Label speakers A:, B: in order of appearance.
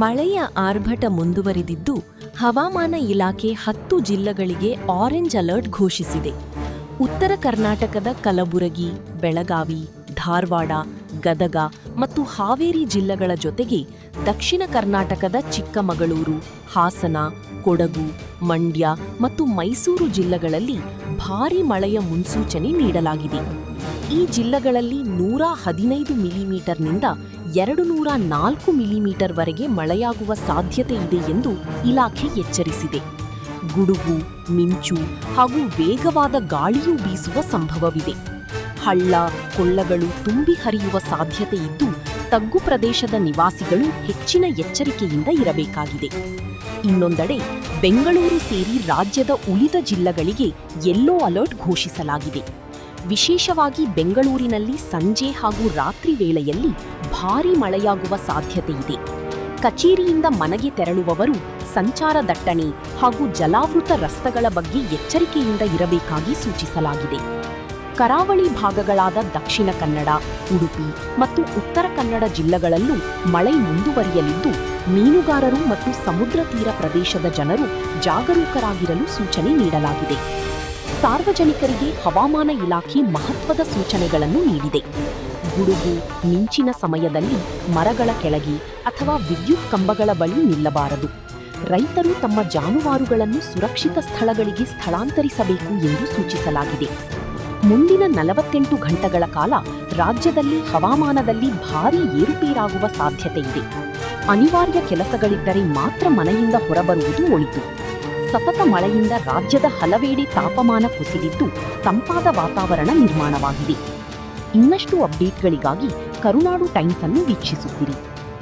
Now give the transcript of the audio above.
A: ಮಳೆಯ ಆರ್ಭಟ ಮುಂದುವರಿದಿದ್ದು ಹವಾಮಾನ ಇಲಾಖೆ 10 ಜಿಲ್ಲೆಗಳಿಗೆ ಆರೆಂಜ್ ಅಲರ್ಟ್ ಘೋಷಿಸಿದೆ. ಉತ್ತರ ಕರ್ನಾಟಕದ ಕಲಬುರಗಿ, ಬೆಳಗಾವಿ, ಧಾರವಾಡ, ಗದಗ ಮತ್ತು ಹಾವೇರಿ ಜಿಲ್ಲೆಗಳ ಜೊತೆಗೆ ದಕ್ಷಿಣ ಕರ್ನಾಟಕದ ಚಿಕ್ಕಮಗಳೂರು, ಹಾಸನ, ಕೊಡಗು, ಮಂಡ್ಯ ಮತ್ತು ಮೈಸೂರು ಜಿಲ್ಲೆಗಳಲ್ಲಿ ಭಾರೀ ಮಳೆಯ ಮುನ್ಸೂಚನೆ ನೀಡಲಾಗಿದೆ. ಈ ಜಿಲ್ಲೆಗಳಲ್ಲಿ 115 ಮಿಲಿಮೀಟರ್ನಿಂದ 204 ಮಿಲಿಮೀಟರ್ವರೆಗೆ ಮಳೆಯಾಗುವ ಸಾಧ್ಯತೆ ಇದೆ ಎಂದು ಇಲಾಖೆ ಎಚ್ಚರಿಸಿದೆ. ಗುಡುಗು, ಮಿಂಚು ಹಾಗೂ ವೇಗವಾದ ಗಾಳಿಯೂ ಬೀಸುವ ಸಂಭವವಿದೆ. ಹಳ್ಳ, ಕೊಳ್ಳಗಳು ತುಂಬಿ ಹರಿಯುವ ಸಾಧ್ಯತೆ ಇದ್ದು ತಗ್ಗು ಪ್ರದೇಶದ ನಿವಾಸಿಗಳು ಹೆಚ್ಚಿನ ಎಚ್ಚರಿಕೆಯಿಂದ ಇರಬೇಕಾಗಿದೆ. ಇನ್ನೊಂದೆಡೆ ಬೆಂಗಳೂರು ಸೇರಿ ರಾಜ್ಯದ ಉಳಿದ ಜಿಲ್ಲೆಗಳಿಗೆ ಯೆಲ್ಲೋ ಅಲರ್ಟ್ ಘೋಷಿಸಲಾಗಿದೆ. ವಿಶೇಷವಾಗಿ ಬೆಂಗಳೂರಿನಲ್ಲಿ ಸಂಜೆ ಹಾಗೂ ರಾತ್ರಿ ವೇಳೆಯಲ್ಲಿ ಭಾರೀ ಮಳೆಯಾಗುವ ಸಾಧ್ಯತೆ ಇದೆ. ಕಚೇರಿಯಿಂದ ಮನೆಗೆ ತೆರಳುವವರು ಸಂಚಾರ ದಟ್ಟಣೆ ಹಾಗೂ ಜಲಾವೃತ ರಸ್ತೆಗಳ ಬಗ್ಗೆ ಎಚ್ಚರಿಕೆಯಿಂದ ಇರಬೇಕಾಗಿ ಸೂಚಿಸಲಾಗಿದೆ. ಕರಾವಳಿ ಭಾಗಗಳಾದ ದಕ್ಷಿಣ ಕನ್ನಡ, ಉಡುಪಿ ಮತ್ತು ಉತ್ತರ ಕನ್ನಡ ಜಿಲ್ಲೆಗಳಲ್ಲೂ ಮಳೆ ಮುಂದುವರಿಯಲಿದ್ದು ಮೀನುಗಾರರು ಮತ್ತು ಸಮುದ್ರ ತೀರ ಪ್ರದೇಶದ ಜನರು ಜಾಗರೂಕರಾಗಿರಲು ಸೂಚನೆ ನೀಡಲಾಗಿದೆ. ಸಾರ್ವಜನಿಕರಿಗೆ ಹವಾಮಾನ ಇಲಾಖೆ ಮಹತ್ವದ ಸೂಚನೆಗಳನ್ನು ನೀಡಿದೆ. ಗುಡುಗು, ಮಿಂಚಿನ ಸಮಯದಲ್ಲಿ ಮರಗಳ ಕೆಳಗೆ ಅಥವಾ ವಿದ್ಯುತ್ ಕಂಬಗಳ ಬಳಿ ನಿಲ್ಲಬಾರದು. ರೈತರು ತಮ್ಮ ಜಾನುವಾರುಗಳನ್ನು ಸುರಕ್ಷಿತ ಸ್ಥಳಗಳಿಗೆ ಸ್ಥಳಾಂತರಿಸಬೇಕು ಎಂದು ಸೂಚಿಸಲಾಗಿದೆ. ಮುಂದಿನ 48 ಗಂಟೆಗಳ ಕಾಲ ರಾಜ್ಯದಲ್ಲಿ ಹವಾಮಾನದಲ್ಲಿ ಭಾರೀ ಏರುಪೇರಾಗುವ ಸಾಧ್ಯತೆ ಇದೆ. ಅನಿವಾರ್ಯ ಕೆಲಸಗಳಿದ್ದರೆ ಮಾತ್ರ ಮನೆಯಿಂದ ಹೊರಬರುವುದು ಒಳಿತು. ಸತತ ಮಳೆಯಿಂದ ರಾಜ್ಯದ ಹಲವೆಡೆ ತಾಪಮಾನ ಕುಸಿದಿದ್ದು ತಂಪಾದ ವಾತಾವರಣ ನಿರ್ಮಾಣವಾಗಿದೆ. ಇನ್ನಷ್ಟು ಅಪ್ಡೇಟ್ಗಳಿಗಾಗಿ ಕರುನಾಡು ಟೈಮ್ಸ್ ಅನ್ನು ವೀಕ್ಷಿಸುತ್ತಿರಿ.